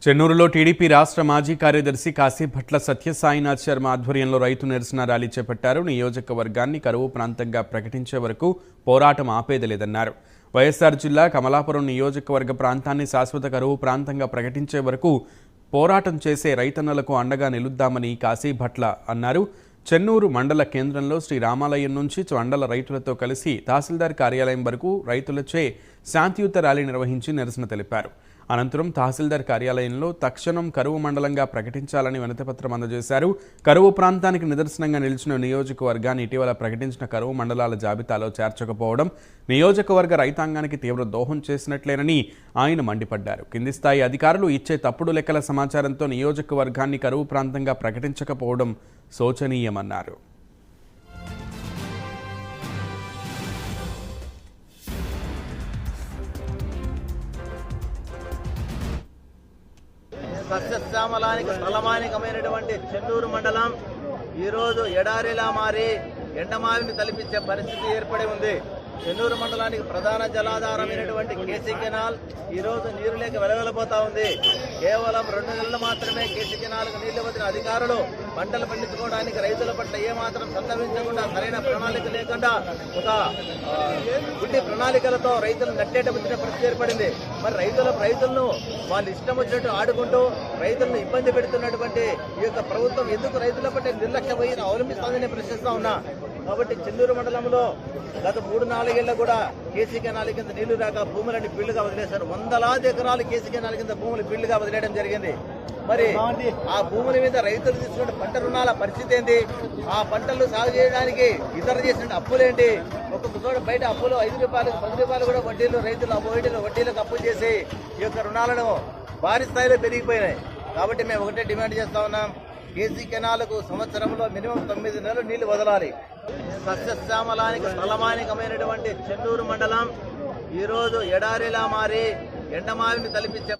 చెన్నూరులో TDP రాష్ట్ర మాజీ కార్యదర్శి కాశీభట్ల సత్యసాయినాథ్ శర్మ ఆధ్వర్యంలో రైతు నిరసన ర్యాలీ చేపట్టారు. నియోజకవర్గాన్ని కరువు ప్రాంతంగా ప్రకటించే వరకు పోరాటం ఆపేదలేదన్నారు. వైఎస్ఆర్ జిల్లా కమలాపురం నియోజకవర్గ ప్రాంతాన్ని శాశ్వత కరువు ప్రాంతంగా ప్రకటించే వరకు పోరాటం చేసే రైతన్నలకు అండగా నిలుద్దామని కాశీభట్ల అన్నారు. చెన్నూరు మండల కేంద్రంలో శ్రీ రామాలయం నుంచి మండల రైతులతో కలిసి తహసీల్దార్ కార్యాలయం వరకు రైతులచే శాంతియుత ర్యాలీ నిర్వహించి నిరసన తెలిపారు. అనంతరం తహసీల్దార్ కార్యాలయంలో తక్షణం కరువు మండలంగా ప్రకటించాలని వినతిపత్రం అందజేశారు. కరువు ప్రాంతానికి నిదర్శనంగా నిలిచిన నియోజకవర్గాన్ని ఇటీవల ప్రకటించిన కరువు మండలాల జాబితాలో చేర్చకపోవడం నియోజకవర్గ రైతాంగానికి తీవ్ర దోహం చేసినట్లేనని ఆయన మండిపడ్డారు. కింది స్థాయి అధికారులు ఇచ్చే తప్పుడు లెక్కల సమాచారంతో నియోజకవర్గాన్ని కరువు ప్రాంతంగా ప్రకటించకపోవడం శోచనీయమన్నారు. సస్యశ్యామలానికి తలమానికమైనటువంటి చెన్నూరు మండలం ఈరోజు ఎడారిలా మారి ఎండమావిని తలపించే పరిస్థితి ఏర్పడి ఉంది. చెన్నూరు మండలానికి ప్రధాన జలాధారమైనటువంటి కేసీ కెనాల్ ఈరోజు నీరు లేక వెలవెలబోతా ఉంది. కేవలం 2 నెలలు మాత్రమే కేసీ కెనాల్కు నీళ్లు వదిలిన అధికారులు పంటలు పండించుకోవడానికి రైతుల పట్ల ఏమాత్రం సంతవించకుండా సరైన ప్రణాళిక లేకుండా ఒక గుడ్డి ప్రణాళికలతో రైతులు నట్టేట వచ్చిన పరిస్థితి ఏర్పడింది. మరి రైతులను వాళ్ళు ఇష్టం వచ్చినట్టు ఆడుకుంటూ రైతులను ఇబ్బంది పెడుతున్నటువంటి ఈ యొక్క ప్రభుత్వం ఎందుకు రైతుల పట్ల నిర్లక్ష్య వైఖరిని అవలంబిస్తోందని ప్రశ్నిస్తా ఉన్నా. కాబట్టి చెన్నూరు మండలంలో గత 3-4 ఏళ్ల కూడా కేసీ కెనాల్ కింద నీళ్లు రాక భూములన్నీ ఫీల్డ్గా వదిలేశారు. వందలాది ఎకరాలు కేసీ కెనాల్ కింద భూములు ఫీల్డ్గా వదిలేయడం జరిగింది. మరి ఆ భూముల మీద రైతులు తీసుకున్న పంట రుణాల పరిస్థితి ఏంటి? ఆ పంటలు సాగు చేయడానికి ఇతర చేసిన అప్పులేంటి? ఒక్కొక్క చోట బయట అప్పులు 5 రూపాయలు 10 రూపాయలు కూడా వడ్డీలు రైతులు వడ్డీలకు అప్పులు చేసి ఈ యొక్క రుణాలను భారీ స్థాయిలో పెరిగిపోయినాయి. కాబట్టి మేము ఒకటే డిమాండ్ చేస్తా ఉన్నాం, కేసీ కెనాల్కు సంవత్సరంలో మినిమం 9 నెలలు నీళ్లు వదలాలి. సస్యశ్యామలానికి తలమానికమైనటువంటి చెన్నూరు మండలం ఈరోజు ఎడారిలా మారి ఎండమావిని తలపించే